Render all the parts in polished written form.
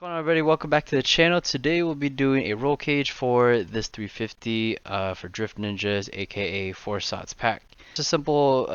What's going on, everybody? Welcome back to the channel. Today we'll be doing a roll cage for this 350 for Drift Ninjas, aka 4 slots pack. It's a simple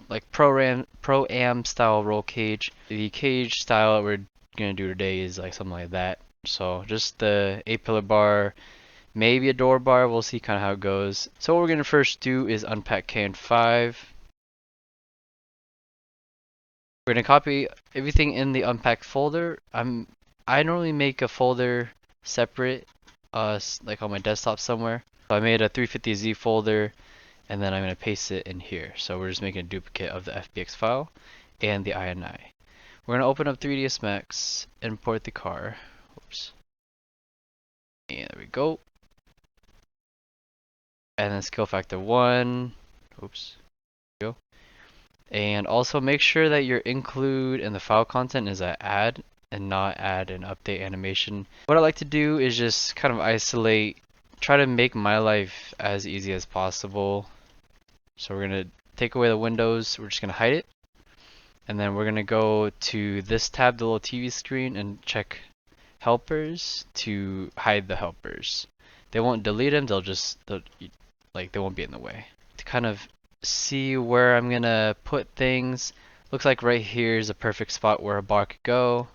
like pro-am style roll cage. The cage style we're gonna do today is like something like that. So just the 8-pillar bar, maybe a door bar. We'll see kind of how it goes. So what we're gonna first do is unpack can 5. We're gonna copy everything in the unpacked folder. I normally make a folder separate, like on my desktop somewhere. So I made a 350Z folder, and then I'm gonna paste it in here. So we're just making a duplicate of the FBX file and the INI. We're gonna open up 3dsmax, import the car. Oops. And there we go. And then scale factor 1. Oops. There we go. And also make sure that your include in the file content is a add and not add an update animation. What I like to do is just kind of isolate, try to make my life as easy as possible. So we're going to take away the windows, we're just going to hide it. And then we're going to go to this tab, the little TV screen, and check helpers to hide the helpers. They won't delete them, they won't be in the way. To kind of see where I'm going to put things, looks like right here is a perfect spot where a bar could go.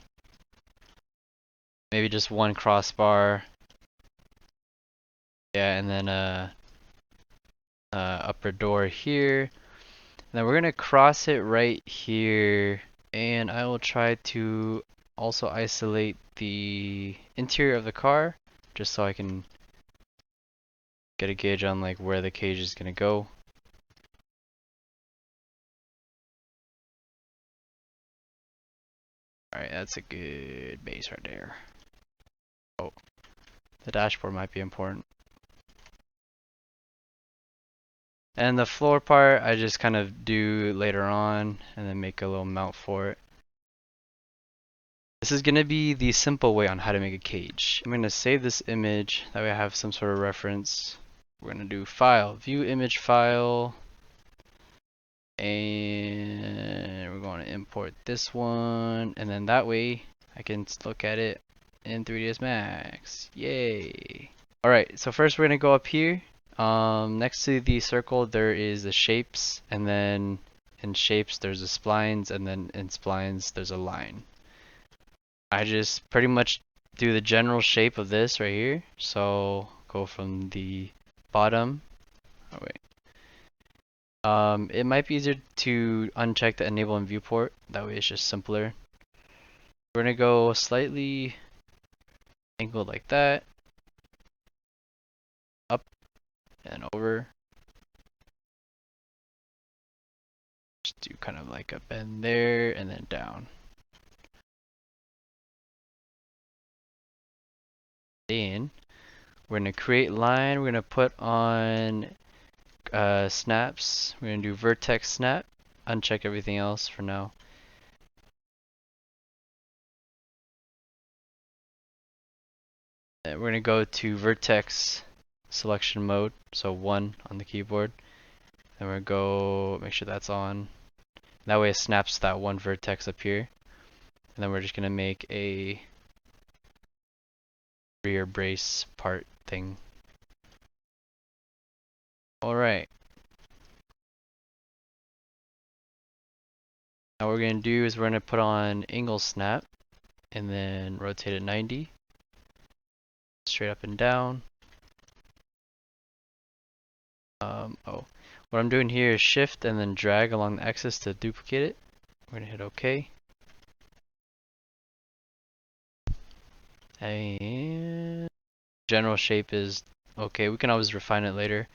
Maybe just one crossbar. Yeah, and then upper door here. And then we're gonna cross it right here, and I will try to also isolate the interior of the car, just so I can get a gauge on like where the cage is gonna go. Alright, that's a good base right there. Oh, the dashboard might be important. And the floor part I just kind of do later on and then make a little mount for it. This is going to be the simple way on how to make a cage. I'm going to save this image, that way I have some sort of reference. We're going to do file, view image file, and we're going to import this one, and then that way I can look at it in 3dsmax. Yay! Alright, so first we're going to go up here. Next to the circle there is the shapes, and then in shapes there's the splines, and then in splines there's a line. I just pretty much do the general shape of this right here. So go from the bottom. Oh wait. It might be easier to uncheck the enable and viewport. That way it's just simpler. We're gonna go slightly angled like that. Up and over. Just do kind of like a bend there and then down. Then we're gonna create line. We're gonna put on snaps. We're gonna do vertex snap. Uncheck everything else for now. Then we're gonna go to vertex selection mode, so 1 on the keyboard. Then we're gonna go make sure that's on. That way it snaps that one vertex up here. And then we're just gonna make a rear brace part thing. Alright. Now what we're gonna do is we're gonna put on angle snap and then rotate it 90. Straight up and down. What I'm doing here is shift and then drag along the axis to duplicate it. We're gonna hit OK. And general shape is okay. We can always refine it later.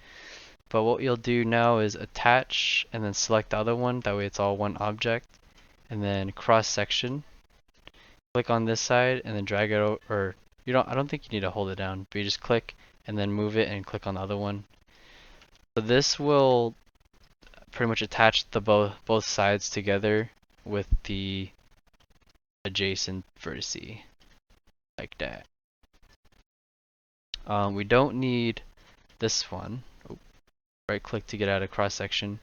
But what you'll do now is attach and then select the other one. That way it's all one object. And then cross section. Click on this side and then drag it over. Or I don't think you need to hold it down, but you just click and then move it and click on the other one. So this will pretty much attach the both sides together with the adjacent vertices, like that. We don't need this one. Right click to get out of cross section.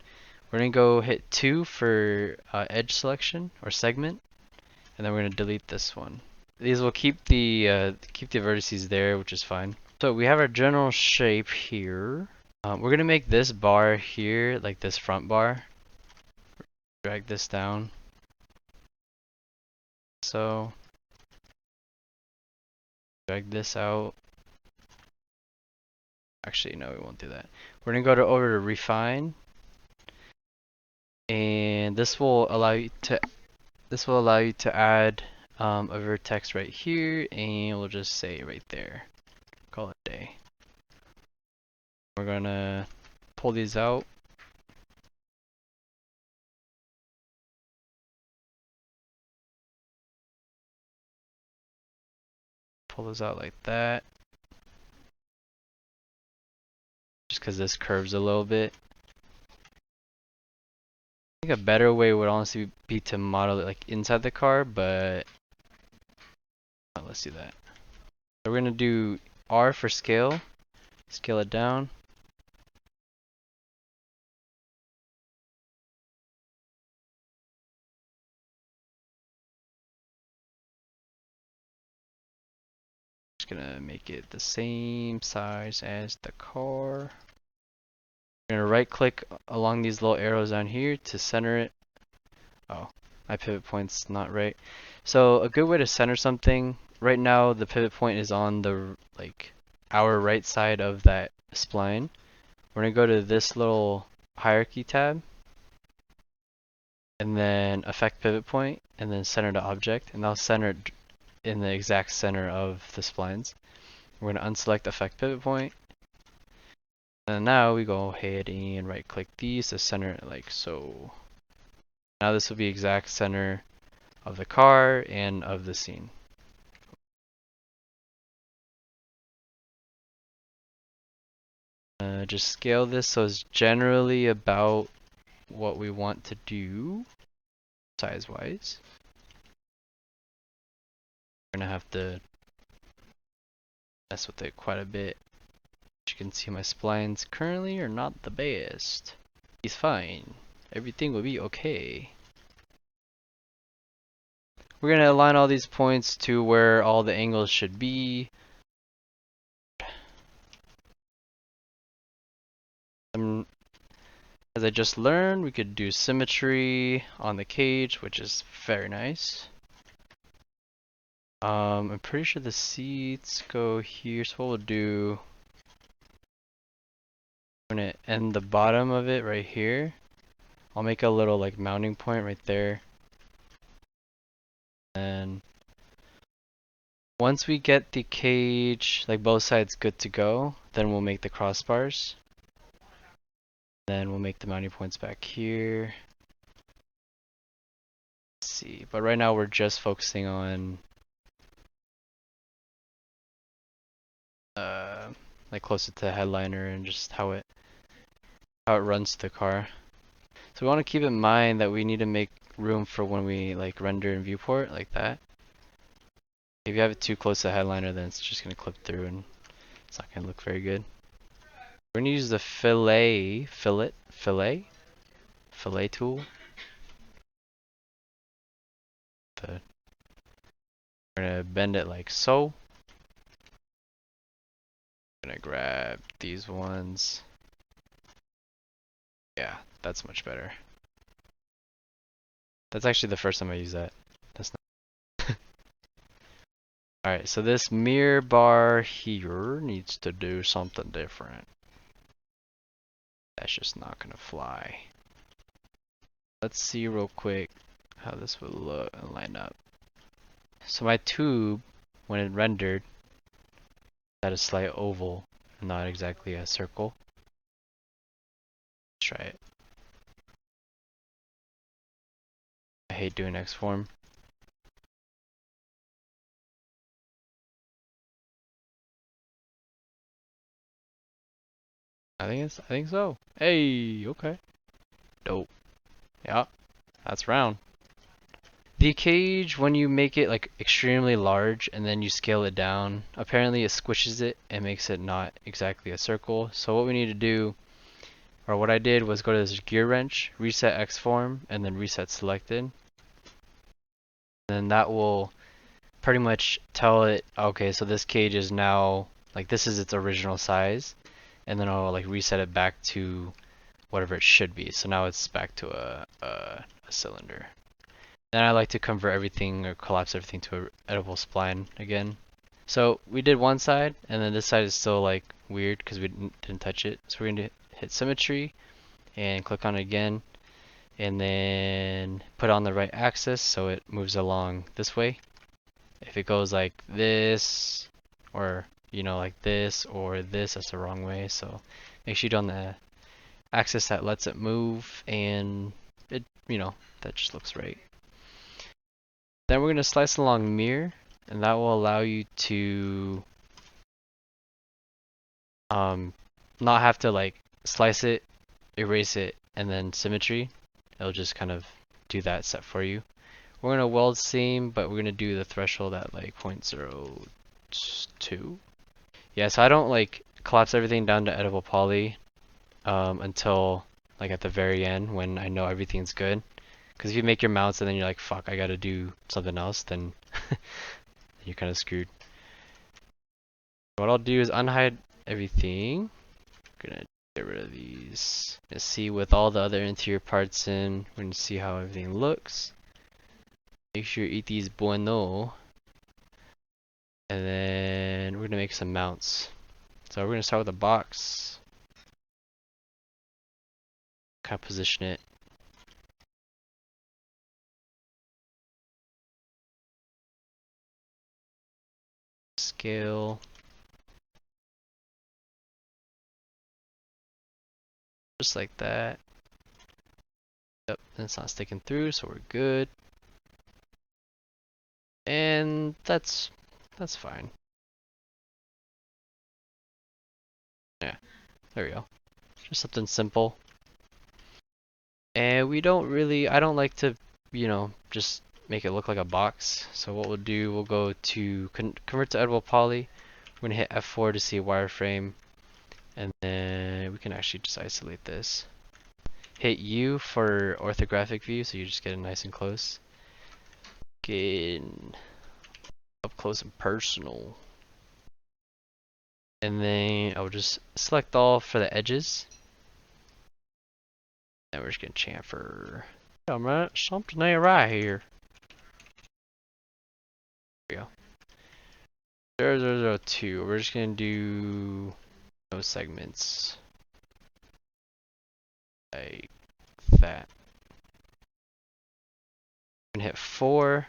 We're gonna go hit 2 for edge selection or segment, and then we're gonna delete this one. these will keep the vertices there, which is fine. So we have our general shape here. We're gonna make this bar here, like this front bar. Drag this down. So drag this out. Actually, no, we won't do that. We're gonna go over to refine, and this will allow you to add a vertex right here, and we'll just say right there. Call it a day. We're gonna pull these out. Pull those out like that. Just because this curves a little bit. I think a better way would honestly be to model it like inside the car, but let's do that. So we're gonna do R for scale. Scale it down. Just gonna make it the same size as the car. We're gonna right click along these little arrows down here to center it. Oh, my pivot point's not right. So a good way to center something, right now the pivot point is on the our right side of that spline. We're gonna go to this little hierarchy tab, and then affect pivot point, and then center to object, and that'll center it in the exact center of the splines. We're gonna unselect affect pivot point, and now we go ahead and right click these to center it like so. Now this will be exact center of the car and of the scene. Just scale this so it's generally about what we want to do size wise. We're gonna have to mess with it quite a bit. As you can see, my splines currently are not the best. He's fine. Everything will be okay. We're gonna align all these points to where all the angles should be. As I just learned, we could do symmetry on the cage, which is very nice. I'm pretty sure the seats go here, so what we'll do, I'm gonna end the bottom of it right here. I'll make a little like mounting point right there. And once we get the cage, like both sides good to go, then we'll make the crossbars. Then we'll make the mounting points back here. Let's see, but right now we're just focusing on like closer to the headliner and just how it runs to the car. So we want to keep in mind that we need to make room for when we like render in viewport like that. If you have it too close to the headliner, then it's just gonna clip through and it's not gonna look very good. We're gonna use the fillet tool. We're gonna bend it like so. Gonna grab these ones. Yeah, that's much better. That's actually the first time I use that. That's not. Alright, so this mirror bar here needs to do something different. That's just not gonna fly. Let's see real quick how this would look and line up. So my tube, when it rendered, had a slight oval, not exactly a circle. Let's try it. I hate doing X form. I think so. Hey, okay. Dope. Yeah, that's round. The cage, when you make it like extremely large and then you scale it down, apparently it squishes it and makes it not exactly a circle. So what we need to do, or what I did, was go to this gear wrench, reset X form, and then reset selected. Then that will pretty much tell it, okay, so this cage is now, like this is its original size, and then I'll like reset it back to whatever it should be. So now it's back to a cylinder. Then I like to convert everything or collapse everything to a editable spline again. So we did one side, and then this side is still like weird because we didn't touch it. So we're going to hit symmetry and click on it again, and then put it on the right axis so it moves along this way. If it goes like this, or you know, like this or this, that's the wrong way. So make sure you do on the axis that lets it move, and it, you know, that just looks right. Then we're going to slice along mirror, and that will allow you to not have to like slice it, erase it, and then symmetry. It'll just kind of do that set for you. We're going to weld seam, but we're going to do the threshold at like 0.02. Yeah, so I don't like collapse everything down to editable poly until like at the very end when I know everything's good. Because if you make your mounts and then you're like, fuck, I gotta do something else, then you're kind of screwed. What I'll do is unhide everything. Gonna get rid of these. Let's see with all the other interior parts in. We're gonna see how everything looks. Make sure you eat these bueno. And then we're gonna make some mounts. So we're gonna start with a box. Kind of position it. Scale. Just like that. Yep, and it's not sticking through, so we're good. And that's fine. Yeah, there we go. Just something simple. And we don't really, I don't like to, you know, just make it look like a box. So what we'll do, we'll go to convert to editable poly. We're gonna hit F4 to see a wireframe, and then we can actually just isolate this. Hit U for orthographic view, so you just get it nice and close. Get up close and personal. And then I'll just select all for the edges. And we're just gonna chamfer. Something ain't right here. There we go. 0002. We're just gonna do no segments like that. I'm gonna hit 4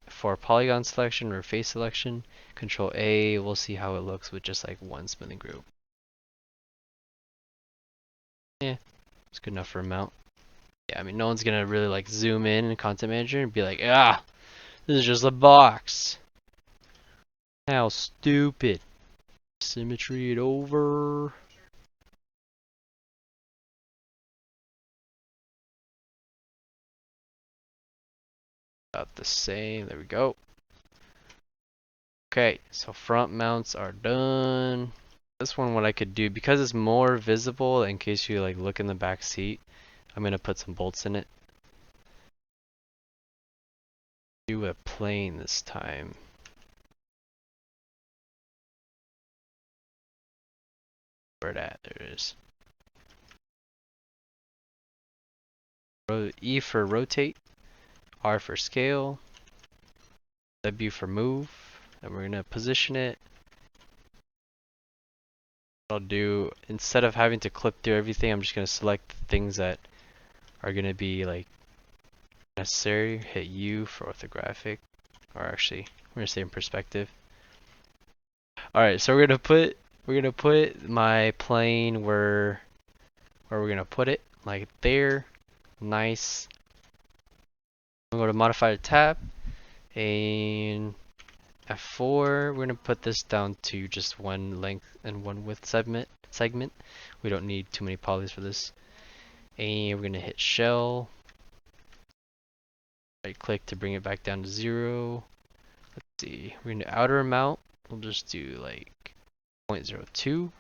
for polygon selection or face selection. Control A. We'll see how it looks with just like one smoothing group. Yeah, it's good enough for a mount. Yeah, I mean, no one's gonna really like zoom in Content Manager and be like, ah, this is just a box. How stupid. Symmetry it over. About the same. There we go. Okay, so front mounts are done. This one, what I could do, because it's more visible in case you like look in the back seat, I'm gonna put some bolts in it. Do a plane this time. Where it at? There it is. E for rotate, R for scale, W for move, and we're gonna position it. What I'll do, instead of having to clip through everything, I'm just gonna select the things that are gonna be like necessary. Hit U for orthographic, or actually, we're gonna say in perspective. All right, so we're gonna put my plane where we're gonna put it, like there. Nice. I'm gonna go to modify the tab, and F4. We're gonna put this down to just one length and one width segment. We don't need too many polys for this. And we're gonna hit shell. Right click to bring it back down to 0. Let's see. We're gonna outer mount. We'll just do like 0.02.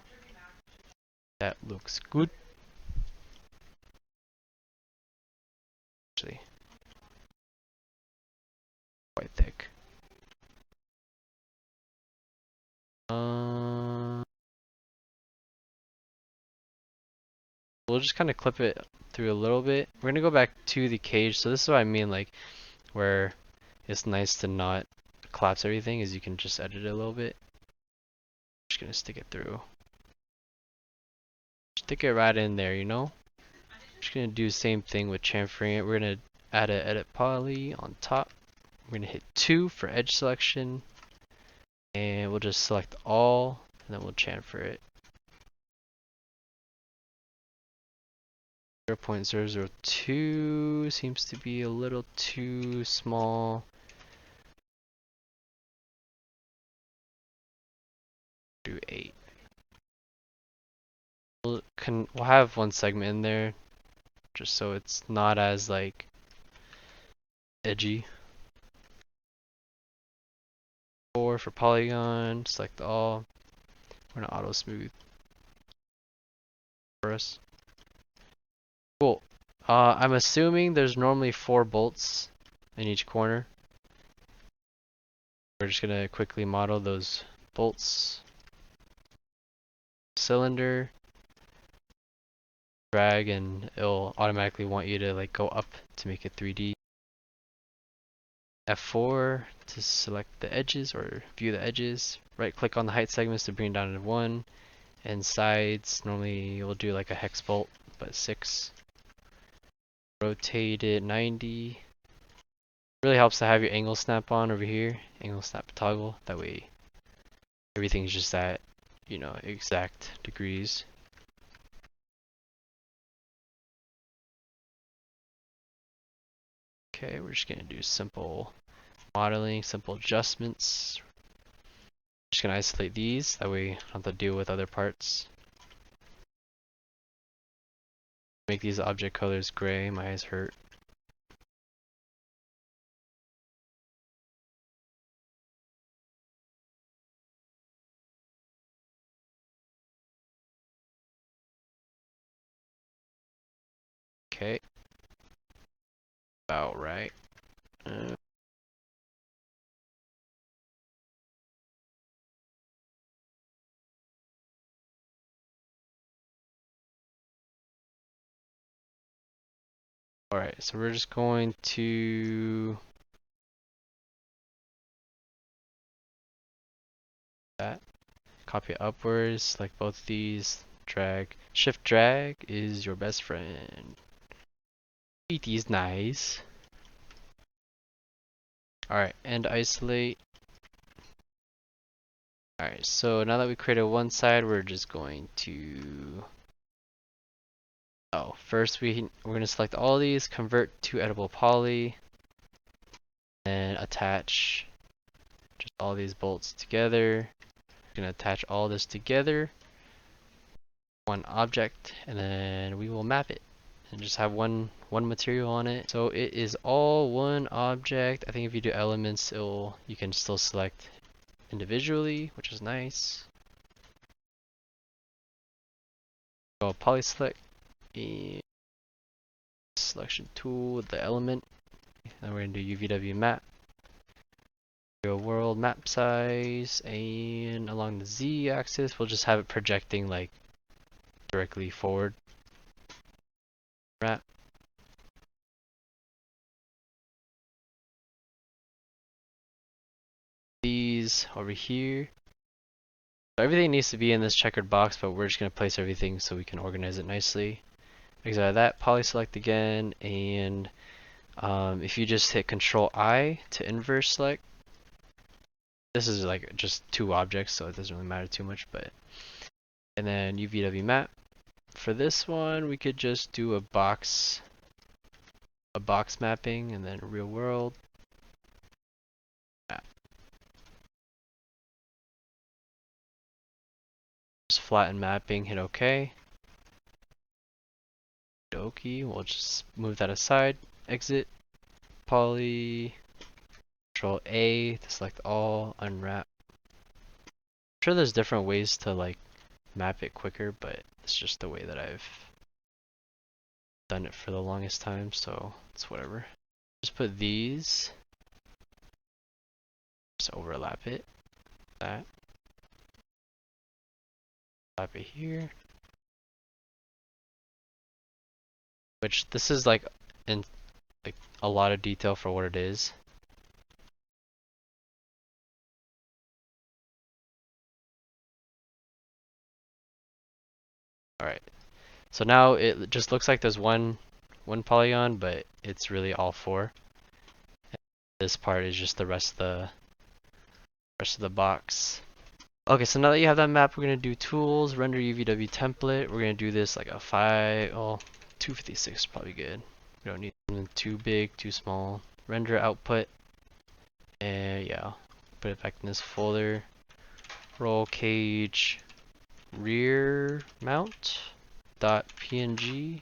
That looks good. Actually, quite thick. We'll just kind of clip it through a little bit. We're gonna go back to the cage. So this is what I mean, like where it's nice to not collapse everything, is you can just edit it a little bit. Just gonna stick it through. Stick it right in there, you know? Just gonna do the same thing with chamfering it. We're gonna add an edit poly on top. We're gonna hit 2 for edge selection. And we'll just select all, and then we'll chamfer it. 0.002 seems to be a little too small. Do 8. We'll have one segment in there, just so it's not as like edgy. 4 for polygon, select all. We're gonna auto smooth for us. Cool. I'm assuming there's normally 4 bolts in each corner. We're just gonna quickly model those bolts. Cylinder. Drag and it'll automatically want you to like go up to make it 3D. F4 to select the edges or view the edges. Right click on the height segments to bring it down to 1. And sides, normally we'll do like a hex bolt, but 6. Rotate it 90. Really helps to have your angle snap on over here. Angle snap toggle. That way everything's just at, you know, exact degrees. Okay, we're just gonna do simple modeling, simple adjustments. Just gonna isolate these, that way I don't have to deal with other parts. Make these object colors gray, my eyes hurt. Okay. About right. Alright, so we're just going to that. Copy it upwards, select both of these, drag. Shift drag is your best friend. Eat these nice. Alright, and isolate. Alright, so now that we created one side, we're just going to first we're going to select all these, convert to editable poly, and attach just all these bolts together. We're going to attach all this together, one object, and then we will map it and just have one material on it. So it is all one object. I think if you do elements, you can still select individually, which is nice. Go poly select and selection tool with the element. Then we're going to do Uvw Map. Real world map size, and along the Z axis, we'll just have it projecting like directly forward. Wrap. These over here. So everything needs to be in this checkered box, but we're just going to place everything so we can organize it nicely. Exit out of that, poly select again, and if you just hit Control I to inverse select, this is like just 2 objects, so it doesn't really matter too much, but and then Uvw Map. For this one, we could just do a box mapping, and then real world map. Just flatten mapping, hit OK. Okie, we'll just move that aside. Exit, poly, Control A to select all, unwrap. I'm sure there's different ways to like map it quicker, but it's just the way that I've done it for the longest time, so it's whatever. Just put these, just overlap it, that, overlap it here. which this is like in like a lot of detail for what it is. Alright, so now it just looks like there's one polygon, but it's really all four. And this part is just the rest of the box. Okay, so now that you have that map, we're gonna do tools, render Uvw template. We're gonna do this like a 256 is probably good. We don't need something too big, too small. Render output, and yeah, put it back in this folder. Roll cage rear mount dot png.